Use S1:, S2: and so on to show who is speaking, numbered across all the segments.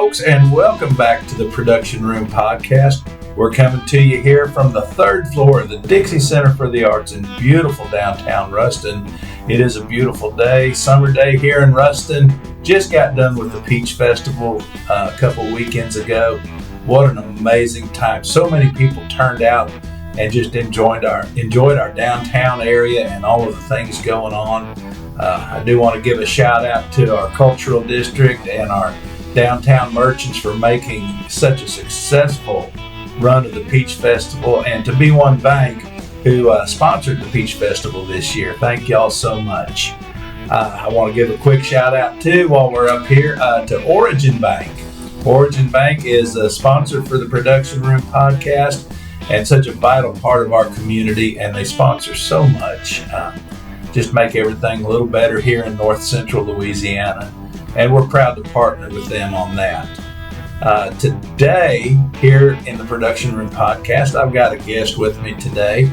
S1: folks, and welcome back to the Production Room Podcast. We're coming to you here from the third floor of the Dixie Center for the Arts in beautiful downtown Ruston. It is a beautiful day, summer day here in Ruston. Just got done with the Peach Festival a couple weekends ago. What an amazing time. So many people turned out and just enjoyed our downtown area and all of the things going on. I do want to give a shout out to our cultural district and our downtown merchants for making such a successful run of the Peach Festival, and to B1 Bank, who sponsored the Peach Festival this year. Thank y'all so much. I want to give a quick shout out too, while we're up here, to Origin Bank. Origin Bank is a sponsor for the Production Room Podcast and such a vital part of our community, and they sponsor so much. Just make everything a little better here in North Central Louisiana, and we're proud to partner with them on that. Today, here in the Production Room Podcast, I've got a guest with me today.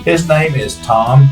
S1: His name is Tom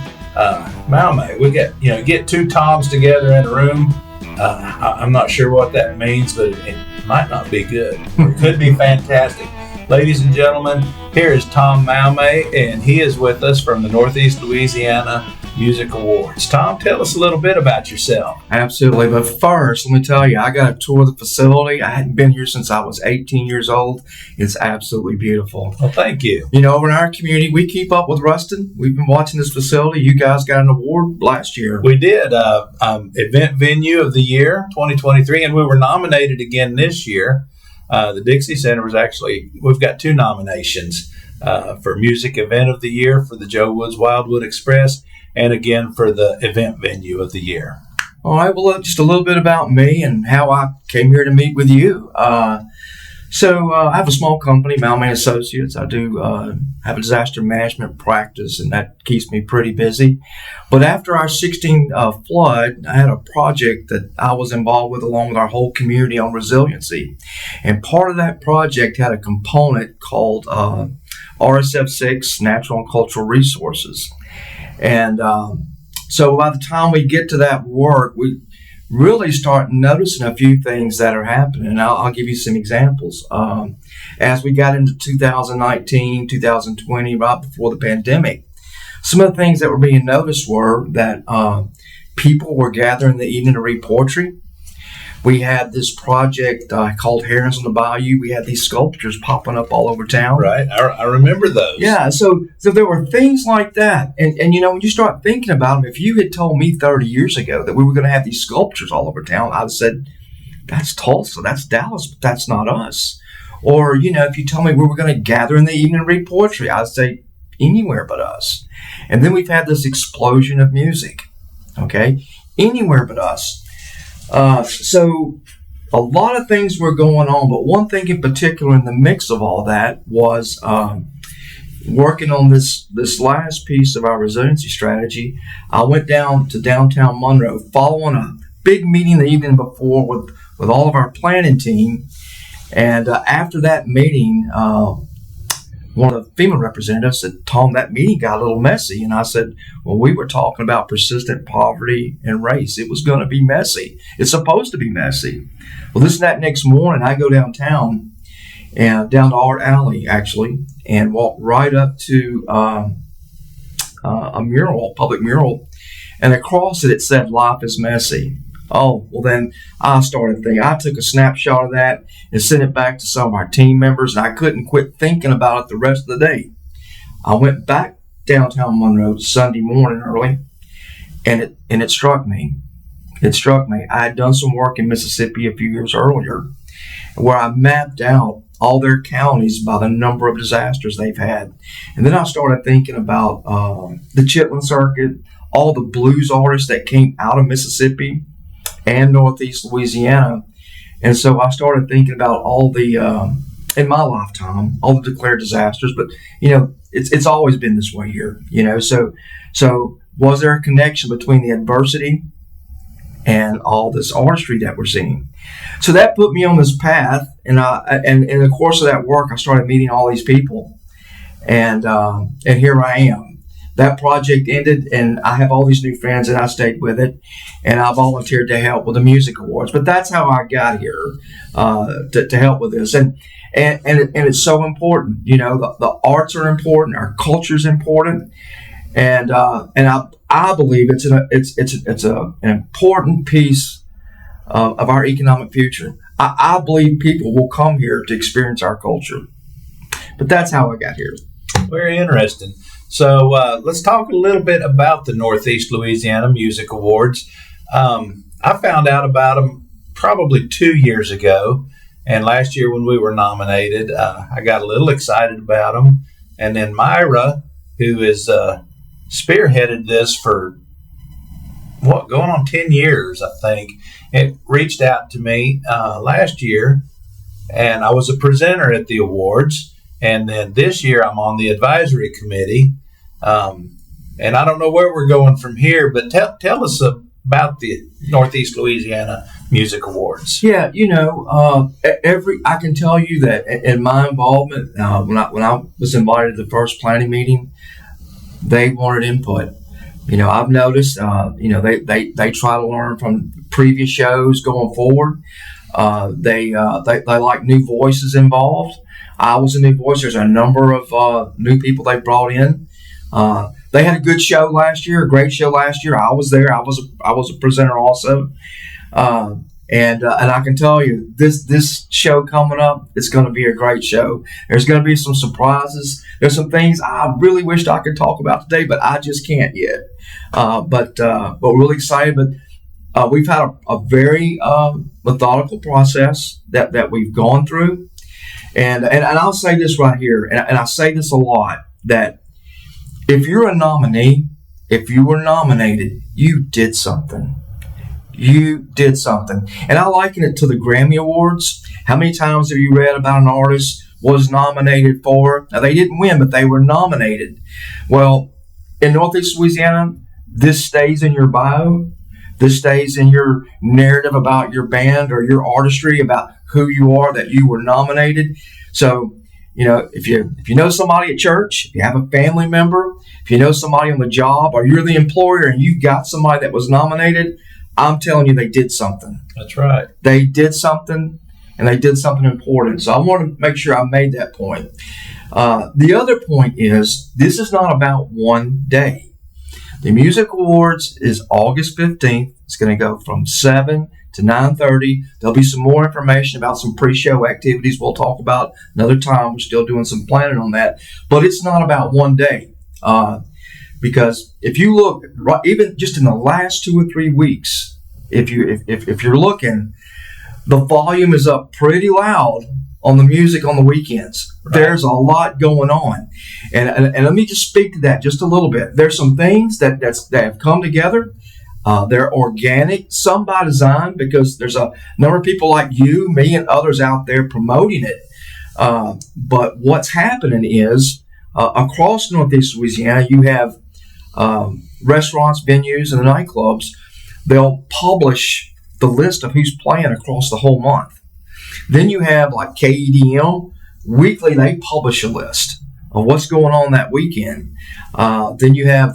S1: Malmay. We get two Toms together in a room. I'm not sure what that means, but it might not be good. It could be fantastic. Ladies and gentlemen, here is Tom Malmay, and he is with us from the Northeast Louisiana Music Awards. Tom, tell us a little bit about yourself.
S2: Absolutely. But first, let me tell you, I got a tour of the facility. I hadn't been here since I was 18 years old. It's absolutely beautiful.
S1: Well, thank you.
S2: You know, in our community, we keep up with Ruston. We've been watching this facility. You guys got an award last year.
S1: We did. Event Venue of the Year, 2023, and we were nominated again this year. The Dixie Center we've got two nominations for Music Event of the Year for the Joe Woods Wildwood Express, and again for the Event Venue of the Year.
S2: All right, well, just a little bit about me and how I came here to meet with you. So I have a small company, Malmay Associates. I do have a disaster management practice, and that keeps me pretty busy. But after our 16 flood, I had a project that I was involved with along with our whole community on resiliency. And part of that project had a component called RSF6, Natural and Cultural Resources. And so by the time we get to that work, we really start noticing a few things that are happening. And I'll give you some examples. As we got into 2019, 2020, right before the pandemic, some of the things that were being noticed were that people were gathering in the evening to read poetry. We had this project called Herons on the Bayou. We had these sculptures popping up all over town.
S1: Right. I remember those.
S2: Yeah. So there were things like that. And you know, when you start thinking about them, if you had told me 30 years ago that we were going to have these sculptures all over town, I'd have said, that's Tulsa, that's Dallas, but that's not us. Or, you know, if you told me we were going to gather in the evening and read poetry, I'd say anywhere but us. And then we've had this explosion of music. Okay. Anywhere but us. So a lot of things were going on, but one thing in particular in the mix of all that was working on this last piece of our resiliency strategy. I went down to downtown Monroe following a big meeting the evening before with all of our planning team. And after that meeting, one of the FEMA representatives said, Tom, that meeting got a little messy. And I said, well, we were talking about persistent poverty and race. It was going to be messy. It's supposed to be messy. Well, that next morning, I go downtown and down to Art Alley, actually, and walk right up to a mural, public mural. And across it said, life is messy. Oh, well, then I started thinking. I took a snapshot of that and sent it back to some of our team members, and I couldn't quit thinking about it the rest of the day. I went back downtown Monroe Sunday morning early, and it struck me. It struck me. I had done some work in Mississippi a few years earlier where I mapped out all their counties by the number of disasters they've had. And then I started thinking about the Chitlin Circuit, all the blues artists that came out of Mississippi and Northeast Louisiana. And so I started thinking about all the, in my lifetime, all the declared disasters. But, you know, it's always been this way here, you know. So was there a connection between the adversity and all this artistry that we're seeing? So that put me on this path. And in the course of that work, I started meeting all these people. And here I am. that project ended, and I have all these new friends, and I stayed with it, and I volunteered to help with the music awards. But that's how I got here, to help with this, and it's so important. The arts are important, our culture is important, and I believe it's an important piece of our economic future. I believe people will come here to experience our culture. But that's how I got here.
S1: Very interesting. So let's talk a little bit about the Northeast Louisiana Music Awards. I found out about them probably 2 years ago. And last year when we were nominated, I got a little excited about them. And then Myra, who is spearheaded this for, going on 10 years, I think, it reached out to me last year. And I was a presenter at the awards. And then this year I'm on the advisory committee. And I don't know where we're going from here, but tell us about the Northeast Louisiana Music Awards.
S2: Yeah, I can tell you that in my involvement, when I was invited to the first planning meeting, they wanted input. I've noticed, they try to learn from previous shows going forward. They like new voices involved. I was a new voice. There's a number of new people they brought in. They had a good show last year, a great show last year. I was there. I was a presenter also. And I can tell you, this show coming up, it's going to be a great show. There's going to be some surprises. There's some things I really wished I could talk about today, but I just can't yet. But we're really excited. But we've had a very methodical process that we've gone through. And I'll say this right here, and I say this a lot, that if you're a nominee, if you were nominated, you did something. You did something. And I liken it to the Grammy Awards. How many times have you read about an artist was nominated for? Now, they didn't win, but they were nominated. Well, in Northeast Louisiana, this stays in your bio. This stays in your narrative about your band or your artistry, about who you are, that you were nominated. So, if you know somebody at church, if you have a family member, if you know somebody on the job, or you're the employer and you've got somebody that was nominated, I'm telling you, they did something.
S1: That's right.
S2: They did something, and they did something important. So I want to make sure I made that point. The other point is, this is not about one day. The Music Awards is August 15th. It's going to go from 7 to 9:30. There'll be some more information about some pre-show activities we'll talk about another time. We're still doing some planning on that. But it's not about one day. Because if you look, even just in the last 2 or 3 weeks, if you're looking, the volume is up pretty loud on the music on the weekends. Right. There's a lot going on. And let me just speak to that just a little bit. There's some things that have come together. They're organic, some by design, because there's a number of people like you, me, and others out there promoting it. But what's happening is, across Northeast Louisiana, you have restaurants, venues, and the nightclubs. They'll publish the list of who's playing across the whole month. Then you have like KEDM. Weekly, they publish a list of what's going on that weekend. Then you have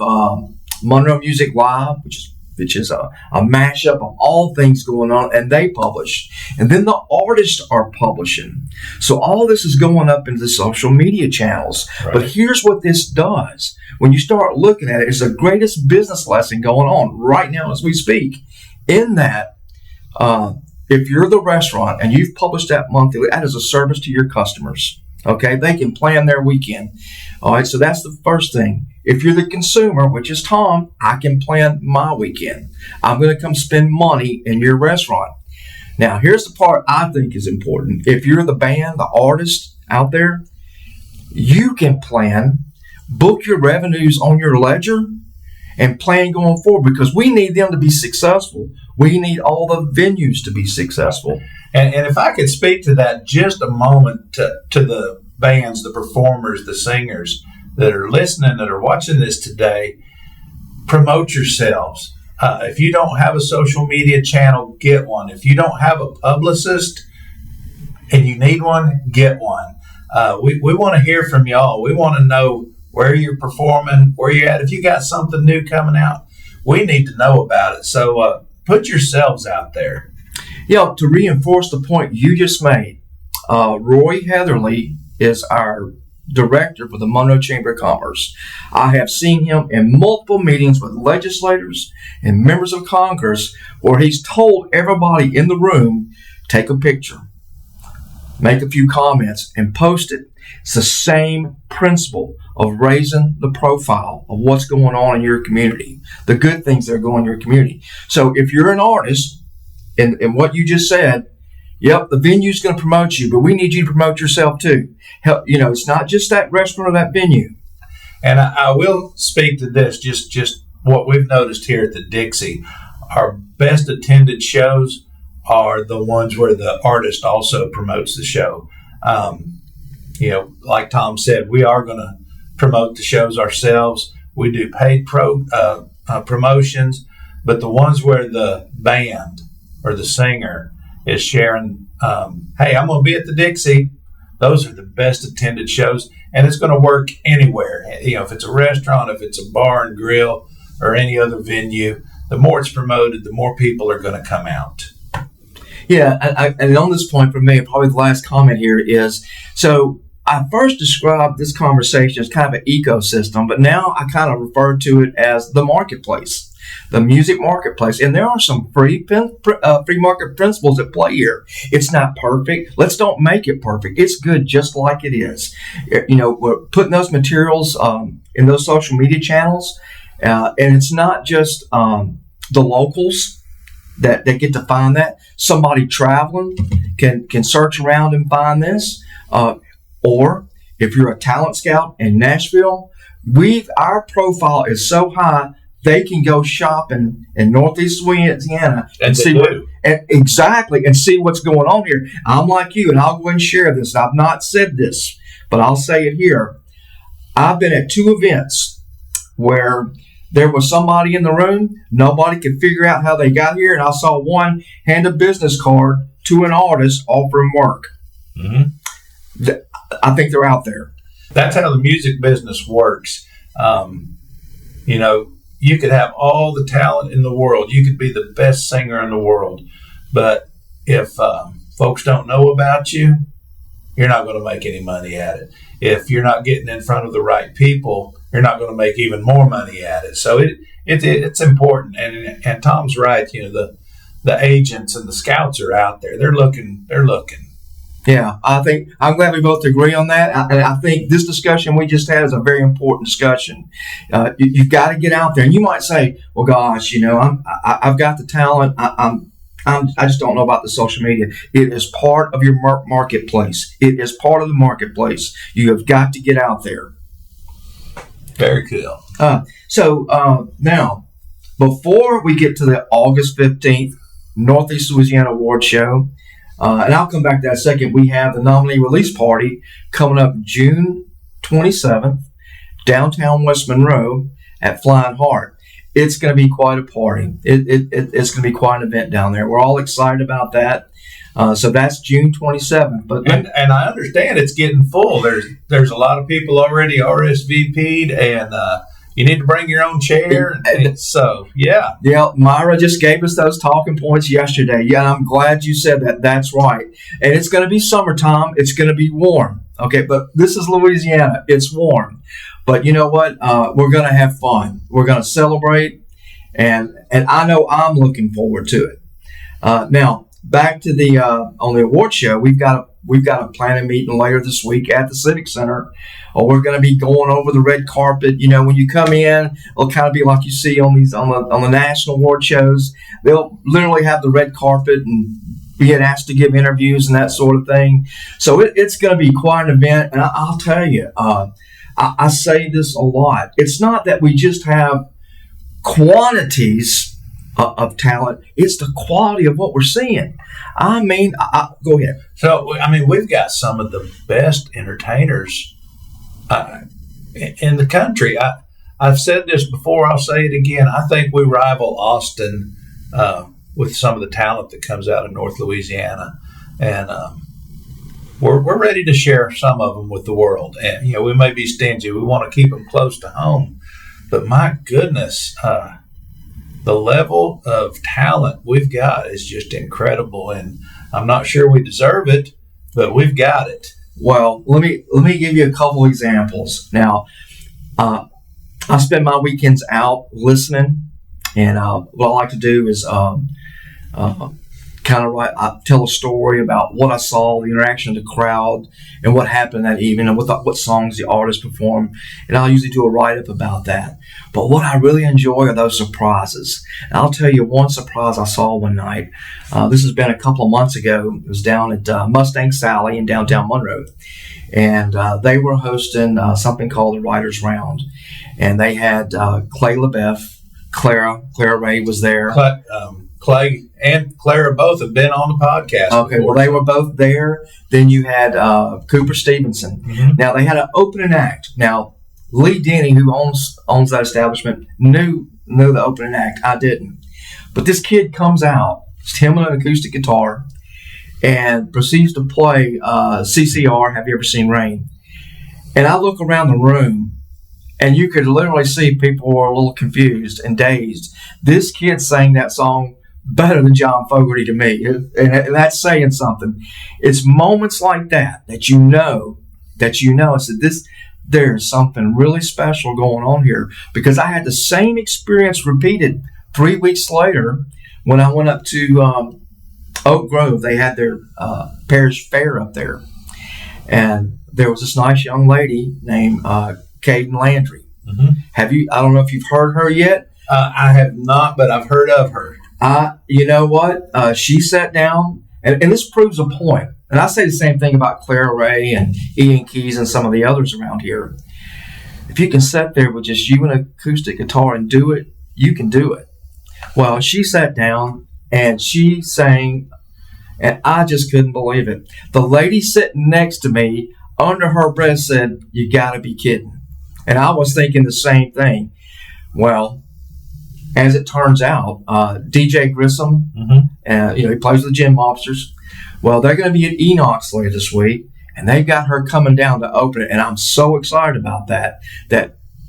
S2: Monroe Music Live, which is a mashup of all things going on, and they publish. And then the artists are publishing. So all this is going up into the social media channels. Right. But here's what this does. When you start looking at it, it's the greatest business lesson going on right now as we speak. In that, if you're the restaurant and you've published that monthly, that is a service to your customers. Okay, they can plan their weekend. All right, so that's the first thing. If you're the consumer, which is Tom, I can plan my weekend. I'm going to come spend money in your restaurant. Now, here's the part I think is important. If you're the band, the artist out there, you can plan, book your revenues on your ledger, and plan going forward, because we need them to be successful. We need all the venues to be successful.
S1: And if I could speak to that just a moment, to the bands, the performers, the singers that are listening, that are watching this today, promote yourselves. If you don't have a social media channel, get one. If you don't have a publicist and you need one, get one. We want to hear from y'all. We want to know where you're performing, where you're at. If you got something new coming out, we need to know about it. So put yourselves out there.
S2: Yeah, to reinforce the point you just made, Roy Heatherly is our director for the Monroe Chamber of Commerce. I have seen him in multiple meetings with legislators and members of Congress where he's told everybody in the room, take a picture, make a few comments, and post it. It's the same principle of raising the profile of what's going on in your community, the good things that are going on in your community. So if you're an artist, and what you just said, yep, the venue's going to promote you, but we need you to promote yourself too. Help, it's not just that restaurant or that venue.
S1: And I will speak to this, just what we've noticed here at the Dixie. Our best attended shows are the ones where the artist also promotes the show. Like Tom said, we are going to promote the shows ourselves. We do paid promotions, but the ones where the band or the singer is sharing, hey, I'm going to be at the Dixie. Those are the best attended shows, and it's going to work anywhere. If it's a restaurant, if it's a bar and grill, or any other venue, the more it's promoted, the more people are going to come out.
S2: Yeah, and on this point for me, probably the last comment here is, so I first described this conversation as kind of an ecosystem, but now I kind of refer to it as the marketplace. The music marketplace, and there are some free market principles at play here. It's not perfect. Let's don't make it perfect. It's good just like it is. We're putting those materials in those social media channels, and it's not just the locals that get to find that. Somebody traveling can search around and find this, or if you're a talent scout in Nashville, our profile is so high. They can go shopping in Northeast Louisiana and see and see what's going on here. I'm like you, and I'll go and share this. I've not said this, but I'll say it here. I've been at 2 events where there was somebody in the room. Nobody could figure out how they got here, and I saw one hand a business card to an artist offering work. Mm-hmm. I think they're out there.
S1: That's how the music business works. You could have all the talent in the world. You could be the best singer in the world. But if folks don't know about you, you're not going to make any money at it. If you're not getting in front of the right people, you're not going to make even more money at it. So it's important. And Tom's right. The agents and the scouts are out there. They're looking.
S2: Yeah, I'm glad we both agree on that. I think this discussion we just had is a very important discussion. You've got to get out there, and you might say, "Well, gosh, I've got the talent. I just don't know about the social media." It is part of your marketplace. It is part of the marketplace. You have got to get out there.
S1: Very cool.
S2: So now, before we get to the August 15th Northeast Louisiana Award Show. And I'll come back to that in a second. We have the nominee release party coming up June 27th, downtown West Monroe at Flying Heart. It's going to be quite a party. It's going to be quite an event down there. We're all excited about that. So that's June 27th. But
S1: and I understand it's getting full. There's a lot of people already RSVP'd, and you need to bring your own chair. Yeah,
S2: Myra just gave us those talking points yesterday. Yeah, and I'm glad you said that. That's right. And it's going to be summertime. It's going to be warm. Okay, but this is Louisiana. It's warm. But you know what? We're going to have fun. We're going to celebrate, and I know I'm looking forward to it. Now, back to the on the award show, we've got a planning meeting later this week at the Civic Center. We're going to be going over the red carpet. When you come in, it'll kind of be like you see on the national award shows. They'll literally have the red carpet and being asked to give interviews and that sort of thing. So it's going to be quite an event. And I'll tell you, I say this a lot. It's not that we just have quantities of talent. It's the quality of what we're seeing. Go ahead.
S1: So, we've got some of the best entertainers in the country. I've said this before. I'll say it again. I think we rival Austin with some of the talent that comes out of North Louisiana. And we're ready to share some of them with the world. And, we may be stingy. We want to keep them close to home. But my goodness, the level of talent we've got is just incredible. And I'm not sure we deserve it, but we've got it.
S2: Well, let me give you a couple examples. Now, I spend my weekends out listening, and what I like to do is kind of tell a story about what I saw, the interaction of the crowd, and what happened that evening, and what songs the artist performed. And I'll usually do a write-up about that. But what I really enjoy are those surprises. And I'll tell you one surprise I saw one night. This has been a couple of months ago. It was down at Mustang Sally in downtown Monroe. And they were hosting something called the Writers Round. And they had Clay LaBeouf, Clara Ray was there.
S1: Clay and Clara both have been on the podcast.
S2: Okay,
S1: before.
S2: well, they were both there. Then you had Cooper Stevenson.
S1: Mm-hmm.
S2: Now, they had an opening act. Now, Lee Denny, who owns that establishment, knew the opening act. I didn't. But this kid comes out, it's him on an acoustic guitar, and proceeds to play CCR, Have You Ever Seen Rain? And I look around the room, and you could literally see people were a little confused and dazed. This kid sang that song better than John Fogerty to me. And that's saying something. It's moments like that you know, I said, there's something really special going on here. Because I had the same experience repeated 3 weeks later when I went up to Oak Grove. They had their parish fair up there. And there was this nice young lady named Caden Landry.
S1: Mm-hmm.
S2: I don't know if you've heard her yet.
S1: I have not, but I've heard of her.
S2: You know what? She sat down, and this proves a point. And I say the same thing about Clara Ray and Ian Keys and some of the others around here. If you can sit there with just you and an acoustic guitar and do it, you can do it. Well, she sat down and she sang, and I just couldn't believe it. The lady sitting next to me, under her breath, said, "You got to be kidding." And I was thinking the same thing. Well, as it turns out, DJ Grissom,
S1: mm-hmm.
S2: He plays with the Gym Mobsters. Well, they're going to be at Enoch's later this week, and they've got her coming down to open it, and I'm so excited about that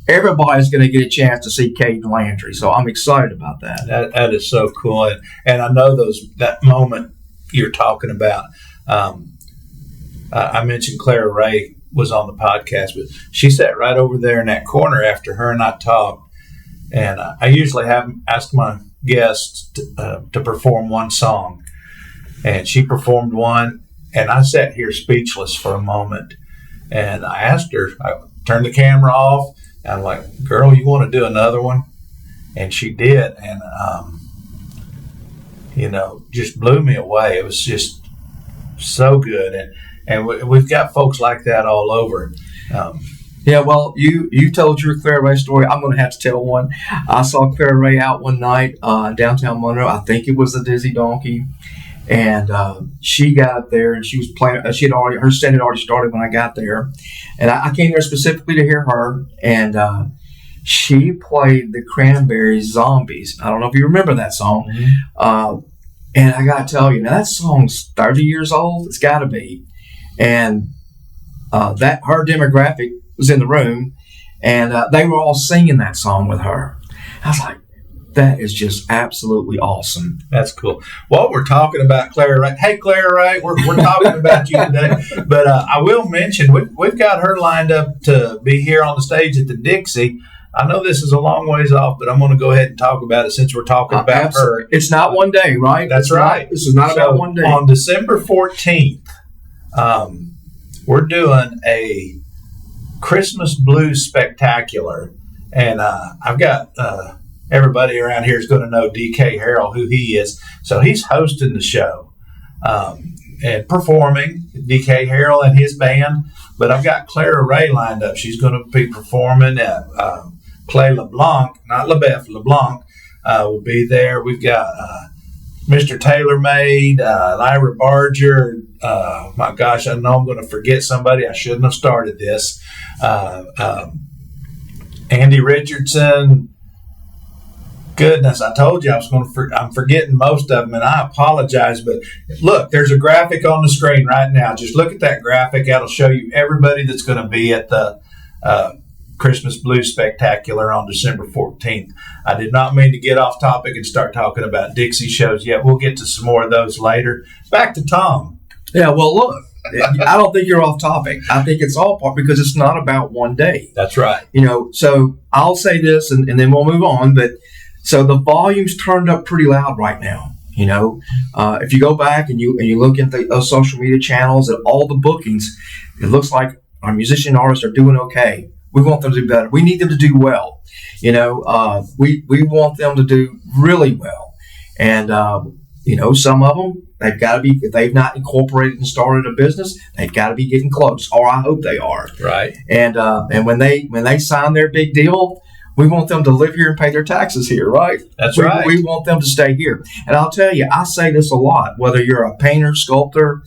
S2: everybody's going to get a chance to see Caden Landry. So I'm excited about that.
S1: That is so cool, and I know that moment you're talking about. I mentioned Clara Ray was on the podcast, but she sat right over there in that corner after her and I talked. And I usually ask my guests to perform one song. And she performed one, and I sat here speechless for a moment. And I asked her, I turned the camera off, and I'm like, "Girl, you want to do another one?" And she did. And, just blew me away. It was just so good. And we've got folks like that all over.
S2: Yeah, well, you told your Clara Ray story. I'm going to have to tell one. I saw Clara Ray out one night downtown Monroe. I think it was the Dizzy Donkey. And she got up there and she was playing. Her set had already started when I got there. And I came there specifically to hear her. And she played the Cranberries' Zombies. I don't know if you remember that song.
S1: Mm-hmm.
S2: And I got to tell you, now that song's 30 years old. It's got to be. And that her demographic was in the room, and they were all singing that song with her. I was like, that is just absolutely awesome.
S1: That's cool. Well, we're talking about Clara Ray. Hey, Clara Ray, we're talking about you today. But I will mention, we've got her lined up to be here on the stage at the Dixie. I know this is a long ways off, but I'm going to go ahead and talk about it since we're talking about her.
S2: It's not one day, right?
S1: That's right.
S2: This is not about one day.
S1: On December 14th, we're doing a Christmas Blues Spectacular, and I've got everybody around here is going to know DK Harrell, who he is. So he's hosting the show and performing, DK Harrell and his band. But I've got Clara Ray lined up. She's going to be performing at Clay LeBlanc, not LeBeouf, LeBlanc will be there. We've got Mr. Taylor Made, Lyra Barger. My gosh, I know I'm going to forget somebody. I shouldn't have started this. Andy Richardson, Goodness, I told you I was going to. I'm forgetting most of them, and I apologize. But look, there's a graphic on the screen right now. Just look at that graphic. That'll show you everybody that's going to be at the Christmas Blues Spectacular on December 14th. I did not mean to get off topic and start talking about Dixie shows yet. We'll get to some more of those later. Back to Tom.
S2: Yeah, well, look, I don't think you're off topic. I think it's all part because it's not about one day.
S1: That's right.
S2: So I'll say this and then we'll move on. But so the volume's turned up pretty loud right now. If you go back and you look at those social media channels and all the bookings, it looks like our musician artists are doing okay. We want them to do better. We need them to do well. We want them to do really well. And, some of them, they've got to be, if they've not incorporated and started a business, they've got to be getting close, or I hope they are.
S1: Right.
S2: And when they sign their big deal, we want them to live here and pay their taxes here, right?
S1: That's right.
S2: We want them to stay here. And I'll tell you, I say this a lot, whether you're a painter, sculptor,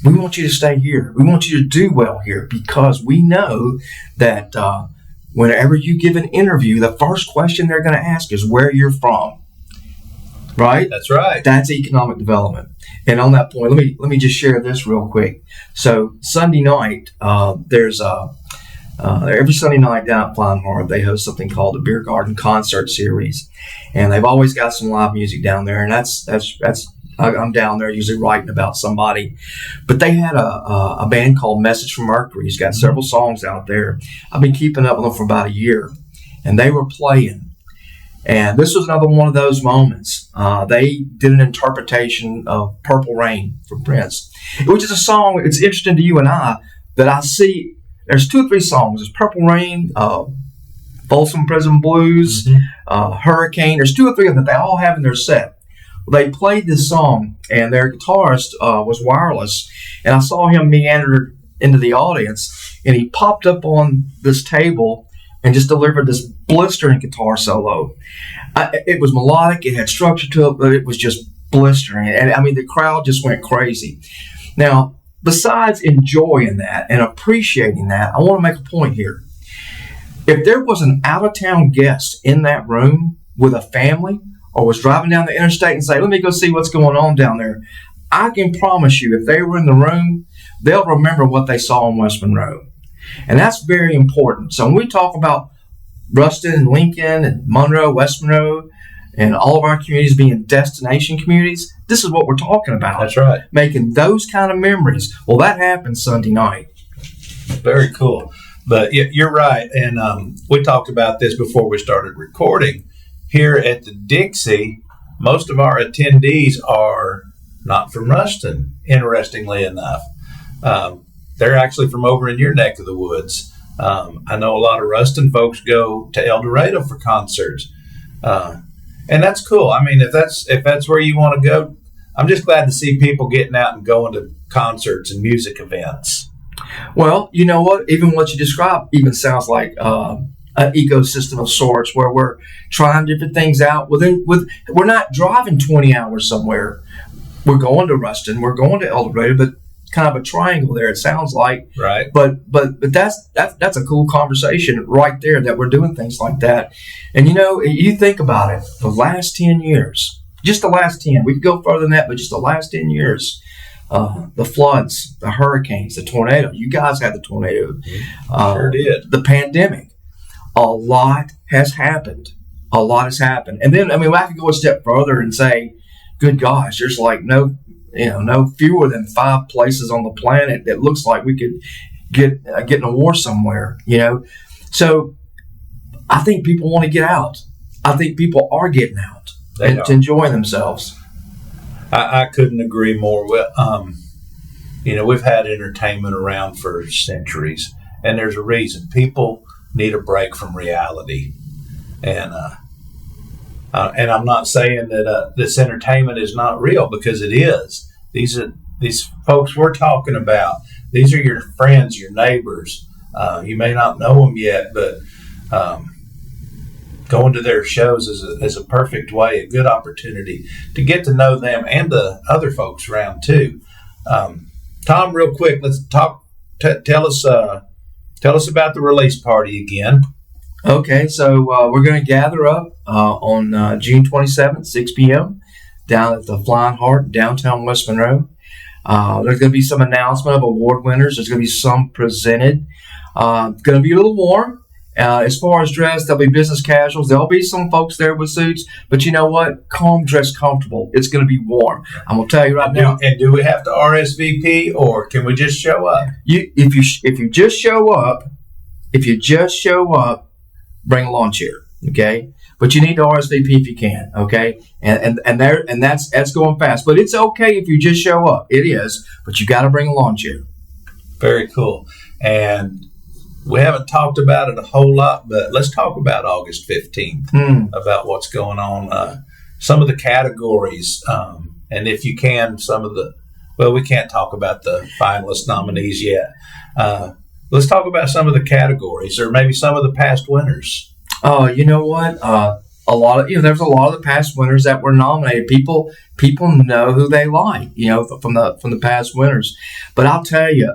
S2: we want you to stay here. We want you to do well here because we know that whenever you give an interview, the first question they're going to ask is where you're from. Right?
S1: That's right.
S2: That's economic development. And on that point, let me just share this real quick. So Sunday night, there's every Sunday night down at Flying Hard, they host something called the Beer Garden Concert Series, and they've always got some live music down there. And that's I'm down there usually writing about somebody, but they had a band called Message from Mercury. He's got several songs out there. I've been keeping up with them for about a year, and they were playing. And this was another one of those moments. They did an interpretation of Purple Rain from Prince, which is a song, it's interesting to you and I, that I see, there's 2 or 3 songs. There's Purple Rain, Folsom Prison Blues, Hurricane. There's 2 or 3 of them that they all have in their set. Well, they played this song, and their guitarist was wireless, and I saw him meander into the audience, and he popped up on this table and just delivered this blistering guitar solo. It was melodic, it had structure to it, but it was just blistering. And I mean, the crowd just went crazy. Now, besides enjoying that and appreciating that, I want to make a point here. If there was an out-of-town guest in that room with a family or was driving down the interstate and say, let me go see what's going on down there, I can promise you, if they were in the room, they'll remember what they saw in West Monroe. And that's very important. So when we talk about Ruston and Lincoln and Monroe, West Monroe, and all of our communities being destination communities, this is what we're talking about.
S1: That's right.
S2: Making those kind of memories. Well, that happened Sunday night.
S1: Very cool. But you're right. And we talked about this before we started recording. Here at the Dixie, most of our attendees are not from Ruston, interestingly enough. They're actually from over in your neck of the woods. I know a lot of Ruston folks go to El Dorado for concerts. And that's cool. I mean, if that's where you want to go, I'm just glad to see people getting out and going to concerts and music events.
S2: Well, you know what? Even what you described even sounds like an ecosystem of sorts where we're trying different things out. We're not driving 20 hours somewhere. We're going to Ruston. We're going to El Dorado, but kind of a triangle there, it sounds like.
S1: Right.
S2: But that's a cool conversation right there that we're doing things like that. And you think about it, the last 10 years, just the last 10, we could go further than that, but just the last 10 years, the floods, the hurricanes, the tornado. You guys had the tornado.
S1: Sure did.
S2: The pandemic. A lot has happened. And then, I could go a step further and say, good gosh, there's like no fewer than 5 places on the planet that looks like we could get in a war somewhere, So I think people want to get out. I think people are getting out to enjoy themselves.
S1: I couldn't agree more. We've had entertainment around for centuries, and there's a reason. People need a break from reality. And I'm not saying that this entertainment is not real, because it is. These folks we're talking about. These are your friends, your neighbors. You may not know them yet, but going to their shows is a perfect way, a good opportunity to get to know them and the other folks around too. Tom, real quick, let's talk. Tell us about the release party again.
S2: Okay, so we're going to gather up on June 27th, 6 p.m. down at the Flying Heart, downtown West Monroe. There's going to be some announcement of award winners. There's going to be some presented. It's going to be a little warm. As far as dress, there'll be business casuals. There'll be some folks there with suits. But you know what? Come dress comfortable. It's going to be warm. I'm going to tell you right now.
S1: And do we have to RSVP or can we just show up?
S2: If you just show up, bring a lawn chair. Okay? But you need to RSVP if you can, okay? And that's going fast. But it's okay if you just show up. It is, but you got to bring a lawn chair.
S1: Very cool. And we haven't talked about it a whole lot, but let's talk about August 15th, about what's going on. Some of the categories, and if you can, we can't talk about the finalist nominees yet. Let's talk about some of the categories or maybe some of the past winners.
S2: You know what? There's a lot of the past winners that were nominated. People know who they like, from the past winners. But I'll tell you,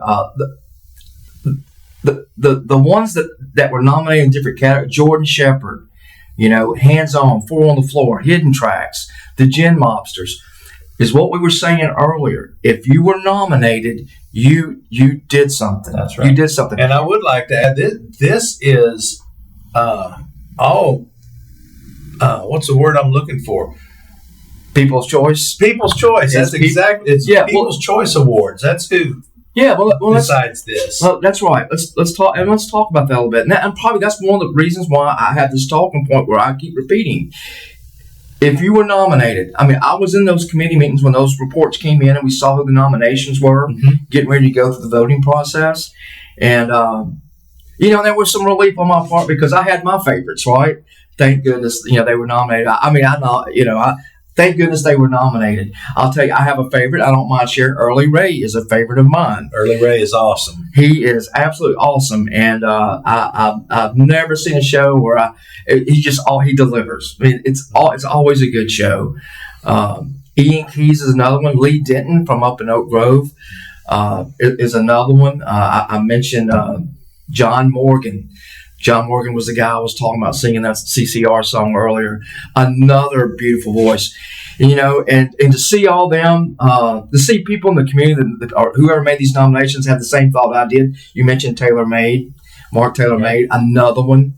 S2: the ones that were nominated in different categories: Jordan Shepherd, Hands On, Four on the Floor, Hidden Tracks, the Gin Mobsters, is what we were saying earlier. If you were nominated, you did something.
S1: That's right.
S2: You did something.
S1: And I would like to add this is what's the word I'm looking for?
S2: People's Choice.
S1: People's Choice. That's exactly. It's People's Choice Awards. That's who.
S2: Yeah. Well,
S1: decides this.
S2: Well, that's right. Let's talk about that a little bit. And probably that's one of the reasons why I have this talking point where I keep repeating. If you were nominated, I was in those committee meetings when those reports came in and we saw who the nominations were, getting ready to go through the voting process, and. There was some relief on my part because I had my favorites, right? Thank goodness, they were nominated. Thank goodness they were nominated. I'll tell you, I have a favorite. I don't mind sharing. Early Ray is a favorite of mine.
S1: Early Ray is awesome.
S2: He is absolutely awesome, and I've never seen a show where he delivers. It's always a good show. Ian Keys is another one. Lee Denton from up in Oak Grove is another one. I mentioned. John Morgan. John Morgan was the guy I was talking about singing that CCR song earlier. Another beautiful voice, and to see all them, to see people in the community or whoever made these nominations have the same thought I did. You mentioned Mark Taylor Made, another one.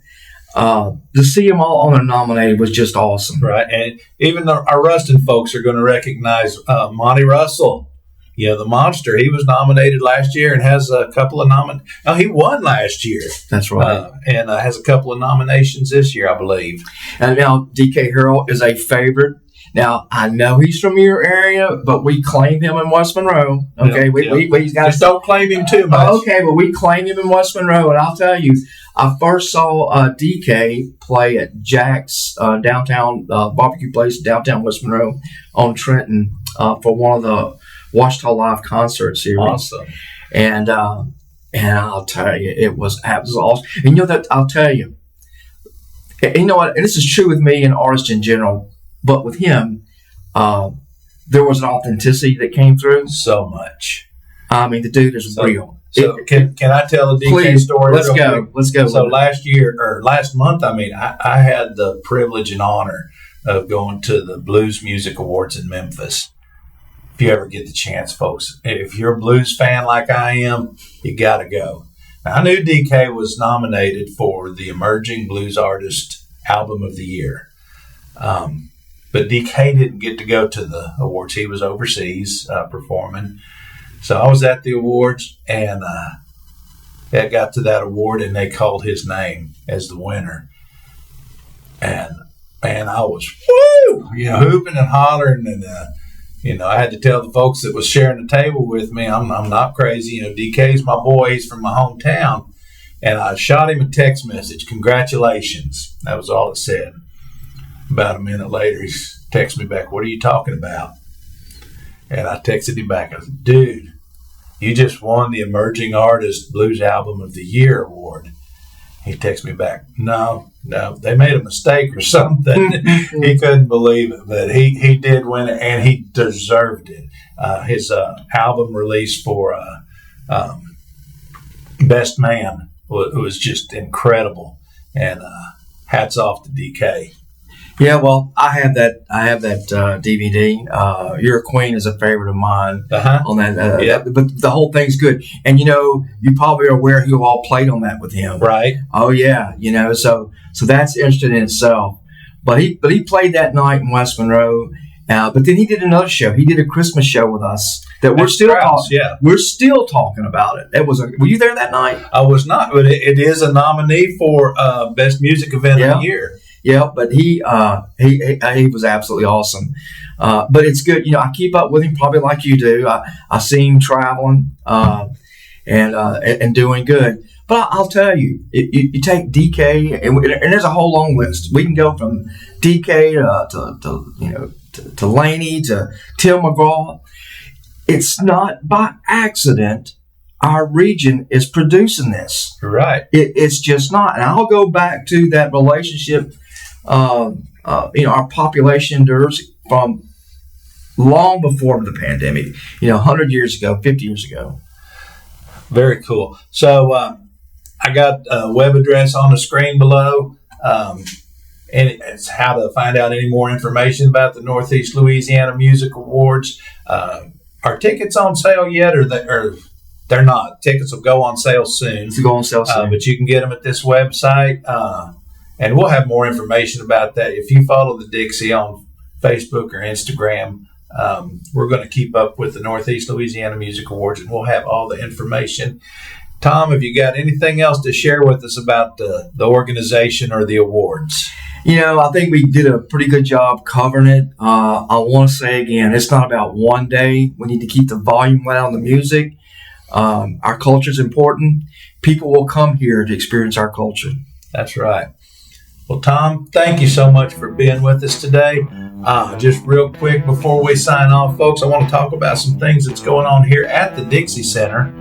S2: To see them all on a nominated was just awesome.
S1: Right, and even our Ruston folks are going to recognize Monty Russell. The Monster, he was nominated last year and has a couple of he won last year.
S2: That's right.
S1: And has a couple of nominations this year, I believe.
S2: And now DK Harrell is a favorite. Now, I know he's from your area, but we claim him in West Monroe. Okay, he's got.
S1: Just don't claim him too much.
S2: Okay, but we claim him in West Monroe, and I'll tell you, I first saw DK play at Jack's downtown barbecue place, downtown West Monroe on Trenton for one of the Washita Live concert series.
S1: Awesome.
S2: And I'll tell you, it was absolutely awesome. And that I'll tell you, and you know what? And this is true with me and artists in general, but with him, there was an authenticity that came through.
S1: So much.
S2: The dude is real.
S1: So can I tell a DK story?
S2: Let's go. Let's go.
S1: So last month, I had the privilege and honor of going to the Blues Music Awards in Memphis. If you ever get the chance, folks, if you're a blues fan like I am, you got to go. Now, I knew DK was nominated for the Emerging Blues Artist Album of the Year. But DK didn't get to go to the awards. He was overseas performing. So I was at the awards, and I got to that award, and they called his name as the winner. And, man, I was, hooping and hollering, and I had to tell the folks that was sharing the table with me, I'm not crazy. DK's my boy. He's from my hometown. And I shot him a text message. Congratulations. That was all it said. About a minute later, he texted me back, what are you talking about? And I texted him back. I said, dude, you just won the Emerging Artist Blues Album of the Year award. He texted me back, no, they made a mistake or something. He couldn't believe it, but he did win it, and he deserved it. His album release for Best Man was just incredible. And hats off to DK.
S2: Yeah, well, I have that DVD. You're a Queen is a favorite of mine on that.
S1: Yep.
S2: But the whole thing's good. And, you probably are aware who all played on that with him.
S1: Right.
S2: Oh, yeah. So that's interesting in itself. But he played that night in West Monroe. But then he did another show. He did a Christmas show with us that we're still talking about it. Were you there that night?
S1: I was not, but it is a nominee for Best Music Event of the Year.
S2: Yeah, but he was absolutely awesome. But it's good. I keep up with him probably like you do. I see him traveling and doing good. But I'll tell you, you take DK, and there's a whole long list. We can go from DK to Laney to Tim McGraw. It's not by accident our region is producing this.
S1: Right.
S2: It's just not. And I'll go back to that relationship. Our population endures from long before the pandemic. 100 years ago, 50 years ago.
S1: Very cool. So I got a web address on the screen below. And it's how to find out any more information about the Northeast Louisiana Music Awards. Are tickets on sale yet, or they're not? Tickets will go on sale soon. But you can get them at this website, and we'll have more information about that. If you follow the Dixie on Facebook or Instagram, we're going to keep up with the Northeast Louisiana Music Awards, and we'll have all the information. Tom, have you got anything else to share with us about the organization or the awards?
S2: I think we did a pretty good job covering it. I want to say again, it's not about one day. We need to keep the volume loud on the music. Our culture is important. People will come here to experience our culture.
S1: That's right. Well, Tom, thank you so much for being with us today. Just real quick before we sign off, folks, I want to talk about some things that's going on here at the Dixie Center.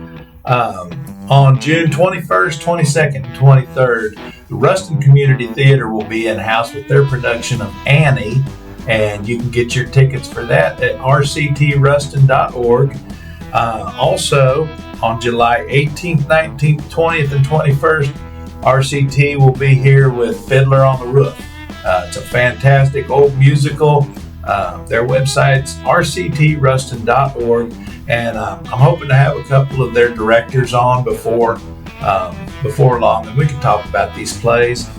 S1: On June 21st, 22nd, and 23rd, the Ruston Community Theater will be in-house with their production of Annie, and you can get your tickets for that at rctruston.org. Also, on July 18th, 19th, 20th, and 21st, RCT will be here with Fiddler on the Roof. It's a fantastic old musical. Their website's rctruston.org. And I'm hoping to have a couple of their directors on before long, and we can talk about these plays.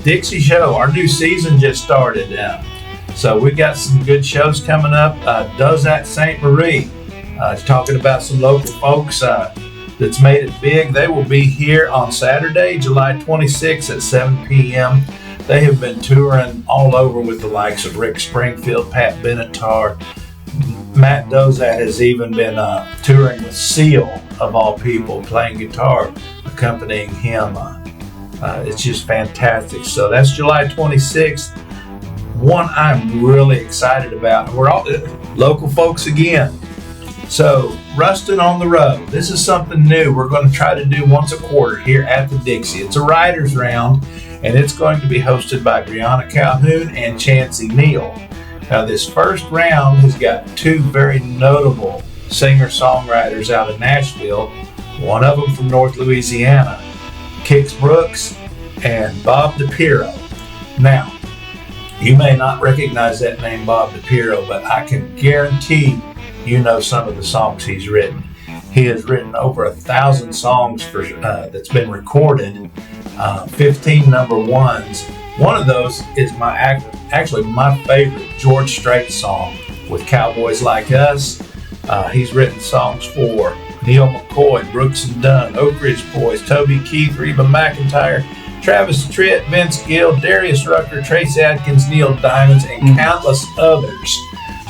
S1: Dixie Show, our new season just started. So we got some good shows coming up. Does at St. Marie, talking about some local folks that's made it big. They will be here on Saturday, July 26th at 7 p.m. They have been touring all over with the likes of Rick Springfield, Pat Benatar. Matt Dozat has even been touring with Seal, of all people, playing guitar, accompanying him. It's just fantastic. So that's July 26th. One I'm really excited about. We're all local folks again. So Ruston on the Road. This is something new we're going to try to do once a quarter here at the Dixie. It's a writer's round, and it's going to be hosted by Brianna Calhoun and Chancey Neal. Now, this first round has got two very notable singer-songwriters out of Nashville, one of them from North Louisiana, Kix Brooks and Bob DePiro. Now, you may not recognize that name, Bob DePiro, but I can guarantee you know some of the songs he's written. He has written over 1,000 songs that's been recorded, 15 number ones. One of those is my favorite George Strait song with Cowboys Like Us. He's written songs for Neil McCoy, Brooks and Dunn, Oak Ridge Boys, Toby Keith, Reba McEntire, Travis Tritt, Vince Gill, Darius Rucker, Trace Adkins, Neil Diamonds, and countless others.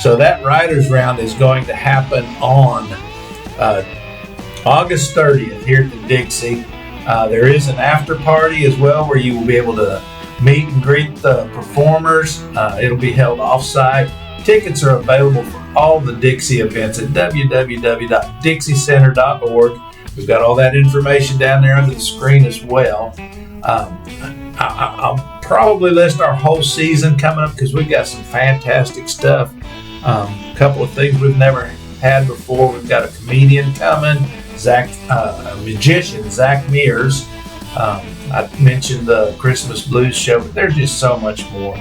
S1: So that writer's round is going to happen on August 30th here at the Dixie. There is an after party as well where you will be able to meet and greet the performers. It'll be held off-site. Tickets are available for all the Dixie events at www.dixiecenter.org. We've got all that information down there under the screen as well. I'll probably list our whole season coming up because we've got some fantastic stuff. A couple of things we've never had before. We've got a comedian coming, a magician, Zach Mears. I mentioned the Christmas Blues show, but there's just so much more.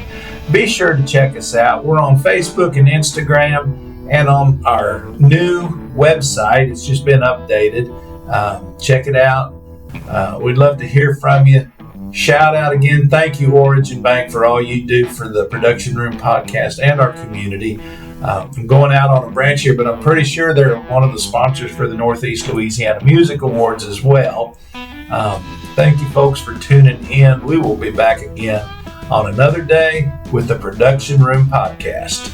S1: Be sure to check us out. We're on Facebook and Instagram and on our new website. It's just been updated. Check it out. We'd love to hear from you. Shout out again. Thank you, Origin Bank, for all you do for the Production Room podcast and our community. I'm going out on a branch here, but I'm pretty sure they're one of the sponsors for the Northeast Louisiana Music Awards as well. Thank you, folks, for tuning in. We will be back again on another day with the Production Room podcast.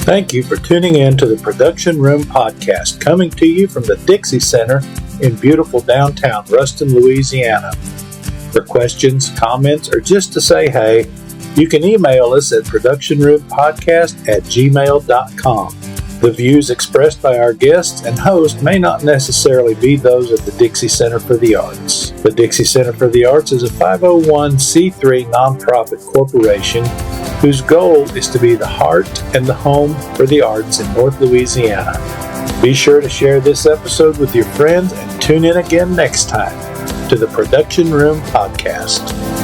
S1: Thank you for tuning in to the Production Room podcast, coming to you from the Dixie Center in beautiful downtown Ruston, Louisiana. For questions, comments, or just to say hey, you can email us at productionroompodcast@gmail.com. The views expressed by our guests and host may not necessarily be those of the Dixie Center for the Arts. The Dixie Center for the Arts is a 501c3 nonprofit corporation whose goal is to be the heart and the home for the arts in North Louisiana. Be sure to share this episode with your friends and tune in again next time to the Production Room Podcast.